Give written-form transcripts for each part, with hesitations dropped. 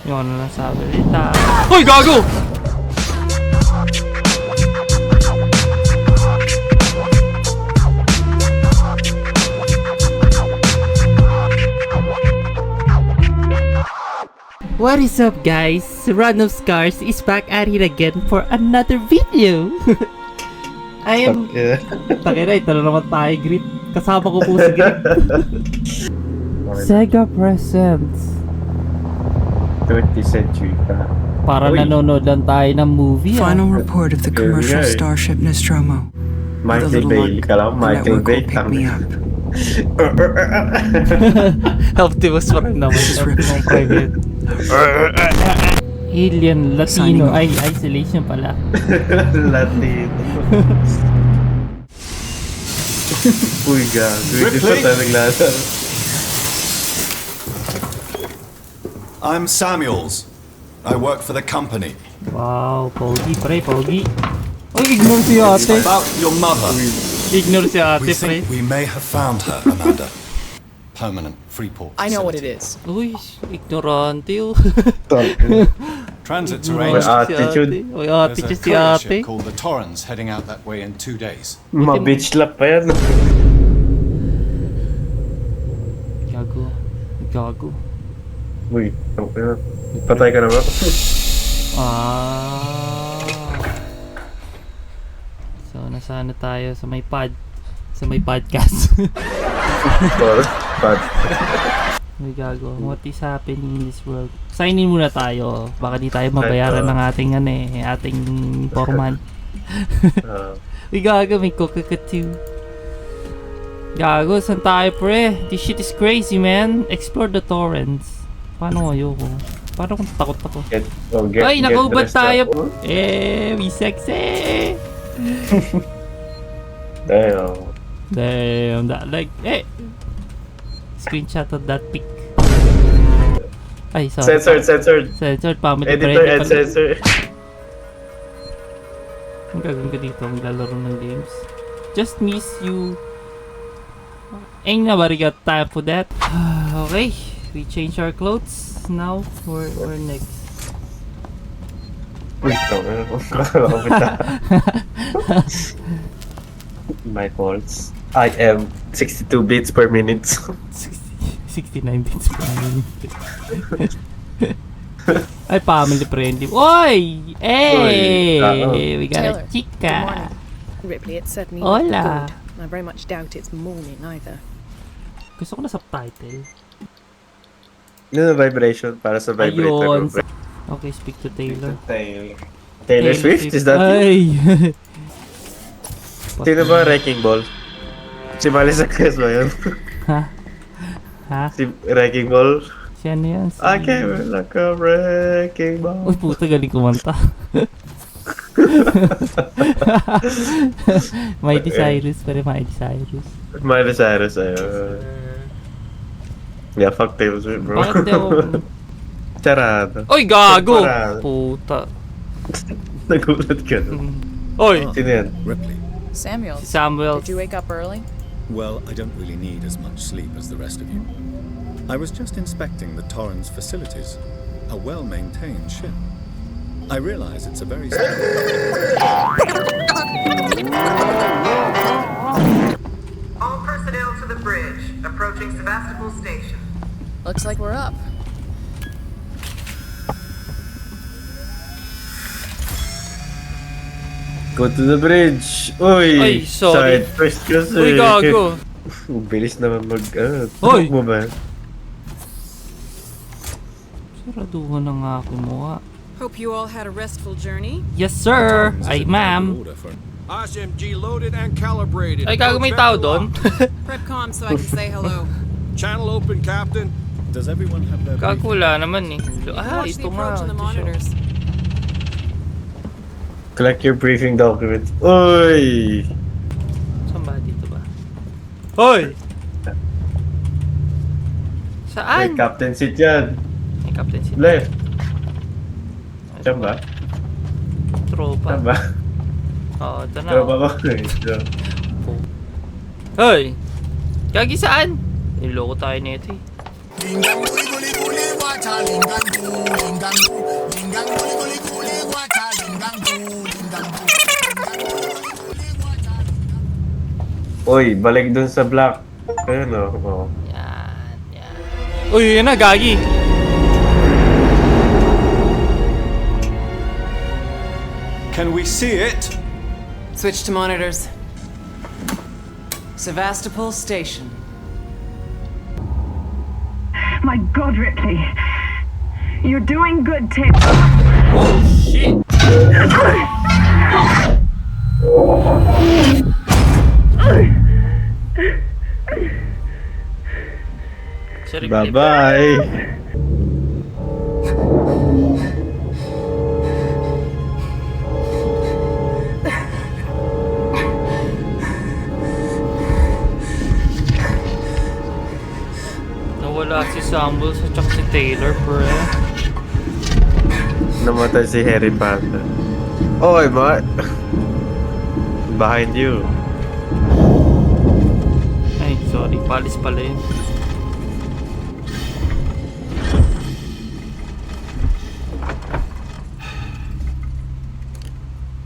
Yung ano lang sabi rita. Uy, gago! What is up, guys? Randomscarz is back at it again for another video. I am... Takina, ito na naman tayo, Grip. Kasama ko po si Grip. Sega presents 20th century pa. Para nanonood lang tayo ng movie. Final report of the commercial starship Nostromo. Michael Bay. Kala ko Michael Bay. Pick me up. Optimus pa rin naman. Optimus private. Alien, Latino. Ay, isolation pala. Latino. Uy, gago. Hindi pa tayo naglalaro. I'm Samuels. I work for the company. Wow, pogi, pre, pogi. Oh, ignore si It's ate. about your mother. Ignore si ate, We pre. think we may have found her, Amanda. Permanent Freeport. I know what it facility. is. Uy, ignorante yun. Transit's Ignorante arranged. si attitude. ate. Uy, There's ate a si courier ate. ship called the Torrens heading out that way in 2 days. Ma-bitch lap pa yan. Gago. Gago. Uy, patay ka na ba? So, nasana tayo sa may podcast. Bad. May gago. What is happening in this world? Sign in muna tayo. Baka di tayo mabayaran ng ating ating foreman. May gago, may coca-cola. Gago, saan tayo, pre? This shit is crazy, man. Explore the torrents. Paano ayoko? Paano kung takot ako? Ay, nakaubad tayo! We sexy! Damn, that like, screenshot of that pic. Ay, sorry. Censored, family Editor friendly and pala. censor. Ang gagawin ko dito, maglalaro ng games. Just miss you. Ain't nobody got time for that. Okay, we change our clothes. Now, we're next. Uy, my faults. I am 62 beats per minute. 69 bits per minute. Ay, family friendly. Oy! Hey! We got Taylor, a chica. Good morning. Ripley, it's certainly Hola. not good. I very much doubt it's morning either. Gusto ko na subtitle. Yun ang vibration para sa vibrator. Ayun. Okay, speak to Taylor. Taylor Swift? Is that you? Ay! Sino ba Wrecking Ball? Si Miley Cyrus ba yun? Ha? Ha? Si Wrecking Ball? Si ano yan? Si... I came like a wrecking ball. Uy, puta, galing kumanta. Miley Cyrus, pero Miley Cyrus. Miley Cyrus, ayun. Yeah, fuck Taylor Swift, bro. Bakit ako? Charado. Uy, gago! Parang- Puta. Nagulat ka na. Uy! Sino yan? Ripley. Samuel, Si Samuel. did you wake up early? Well, I don't really need as much sleep as the rest of you. I was just inspecting the Torrens facilities. A well-maintained ship. I realize it's a very... All personnel to the bridge, approaching Sebastopol Station. Looks like we're up. Go to the bridge. Uy! Ay, sorry. Side first kasi. Uy, gago! Bilis naman Uy! tutok mo ba? Saraduhan na nga ako mukha. Hope you all had a restful journey. Yes, sir! Ay, ma'am! SMG loaded and calibrated. Ay, gago, may tao doon? Prep comm so I can say hello. Channel open, Captain. Does everyone have their... Gago, wala naman eh. Ah, Watch the ito nga. approach on the Ito siya. monitors. Collect your briefing document. Uy! Saan ba? Dito ba? Hoy! May Saan? captain seat yan. May captain seat. Left. Diyan ba? Tropa. Diyan ba? Oo, ito na. Tropa oh. ko. Hoy! Gagi saan? Niloko tayo nito eh. Uy, balik dun sa black. Ayun o. Oh. Yan, yan. Uy, yan na, gagi. Can we see it? Switch to monitors. Sevastopol Station. My God, Ripley. You're doing good, Tim. Oh, shit. Sorry, Bye-bye. Nawala si Samuels at saka si Taylor, pre. Namatay si Harry Potter. Oy, ma. Behind you. Ay, sorry. Palis pala yun.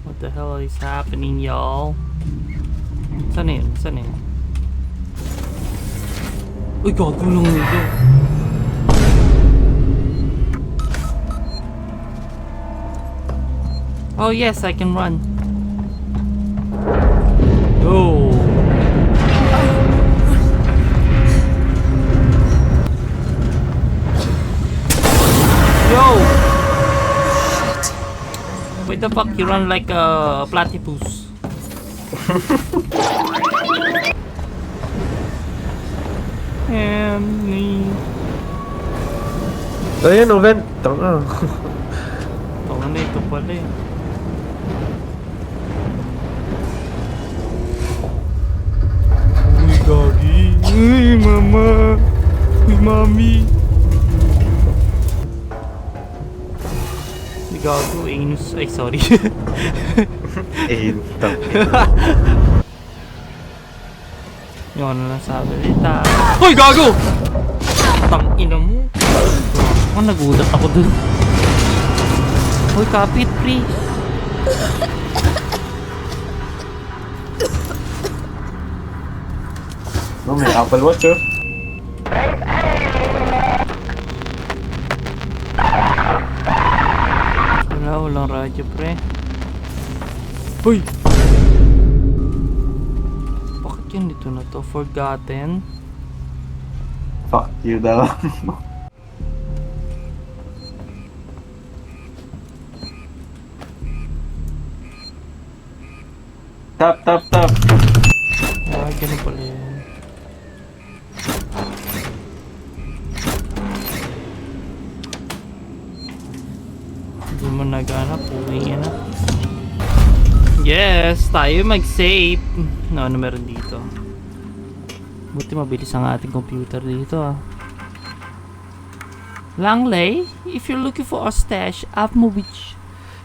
What the hell is happening, y'all? Saan na yun? Saan na yun? Uy, gagulong nito. Oh yes, I can run. Go. Yo. Shit. Why the fuck you run like a platypus? And me. Ayun, o, vent. Tanga. Tawag na ito pala eh. Uy, gagi. Uy, mama. Uy, mami. Uy, gago. Anus. Ay, sorry. Ayun, tanga. Yun na lang sabi nita. Uy, gago! Tang ina mo. Oh, nagulat ako dun. Uy, kapit, pre. Oh, may Apple Watch, oh. Walang radyo, pre. Uy! Bakit yun dito na to? Forgotten? Fuck you daw. Tap, tap, tap. Ah, ganun pala yun. Hindi mo naghanap, uwi na. Yes, tayo mag-save. Ano meron dito? Buti mabilis ang ating computer dito ah. Langley, if you're looking for a stash, I've moved it.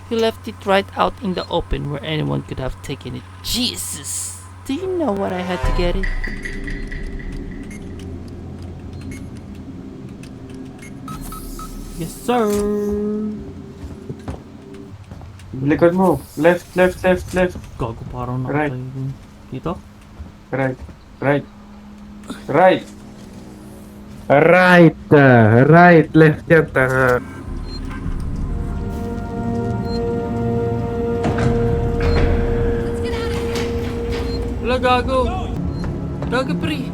You left it right out in the open where anyone could have taken it. Jesus! Do you know what I had to get it? Yes, sir! Likod mo. Left, left, left, left. Gago, parang Right. nakatayo. Dito? Right, right, right. Right, right, left yan, tanga. Wala, gago! Gago, pre!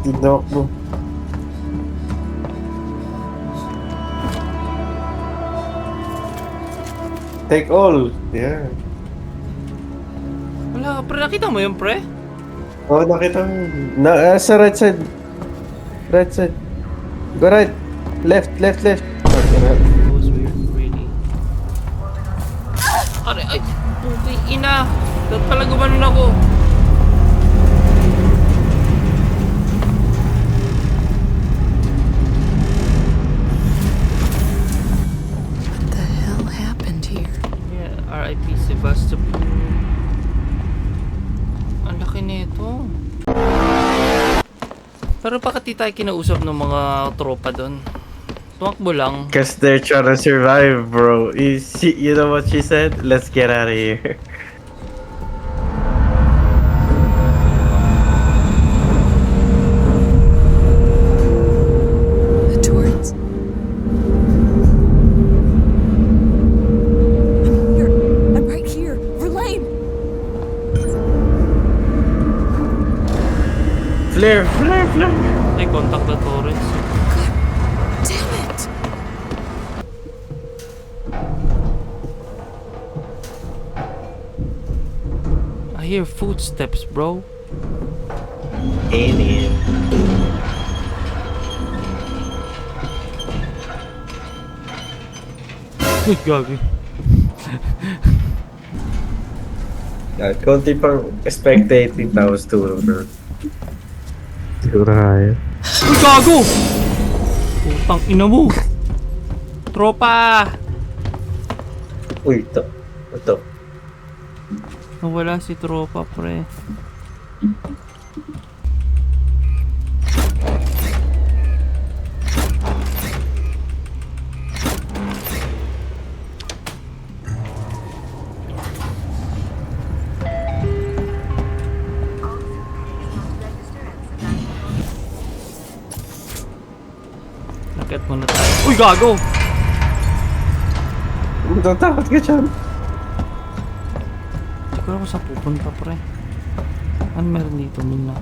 Tinok mo. Take all. Yeah. Wala, pre, nakita mo yun, pre? Oh, nakita mo. Sa right side. Right side. Go right. Left, left, left. That was weird, really. Aray, ay! Puti, ina! Dapat pala gumanon ako. What the hell happened here? Yeah, R.I.P. Sevastopol. Ang laki nito. Pero bakit di tayo kinausap ng mga tropa doon? Tumakbo lang. Because they're trying to survive, bro. You know what she said? Let's get out of here. The turrets. I'm here. I'm right here. Verlaine! Flare! Ay, contact the turrets. Damn it! I hear footsteps, bro. Alien. Uy, gabi. Konti pang spectating tapos turo na. Siguro kaya. Uy, gago! Putang ina mo! Tropa! Uy, ito. Nawala si tropa, pre. Nakit muna tayo. Uy, gago! Matatakot ka dyan. Hindi ko alam kung saan pupunta, pre. Ano meron dito muna?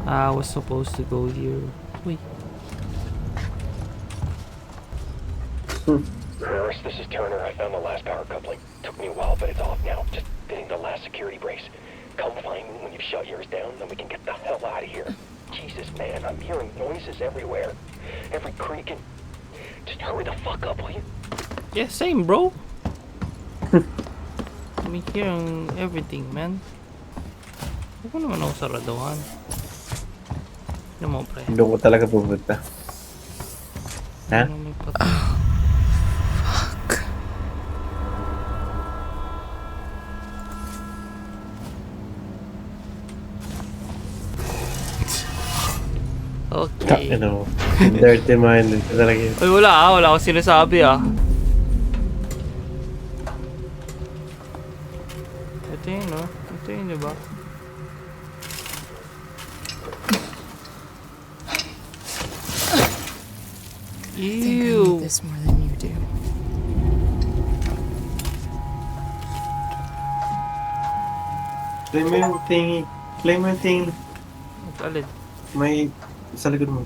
I was supposed to go here. Uy. Nurse, this is Turner. I found the last power coupling. Took me a while, but it's off now. Just fitting the last security brace. Come find me when you've shut yours down, then we can get the hell out of here. Jesus, man, I'm hearing noises everywhere. Every creak and... Just hurry the fuck up, will you? Yeah, same, bro. I'm hearing everything, man. Huwag ko naman ako saraduhan. Ano mo, pre? Doon ko talaga pupunta. Ha? Ano may patay? Okay. Ano, dirty-minded ka talaga yun. Ay, wala akong sinasabi Ito yun, no? Ito yun, diba? I think I Ew! need this more than you do. Play mo yung thingy. Play mo yung thingy. Alin? May sa likod mo.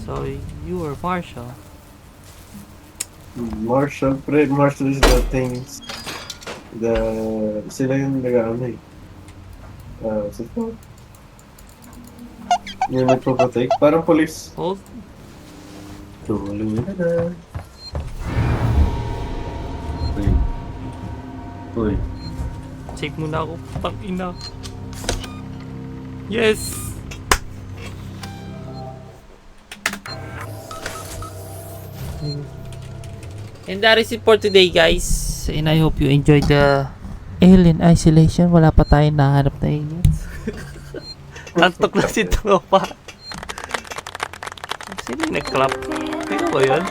So, you were Marshall. Marshall, pre. Marshall is the things. Sila yung nag-ano eh. Sino? Yung nagpo-protect. Parang police. Hold. Tulong na. Uy. Check muna ako. Pang-ina. Yes! And that is it for today, guys. And I hope you enjoyed the alien isolation. Wala pa tayong nahanap na aliens. Antok na si tropa. Sino yung nag-clap? Ikaw ba yun?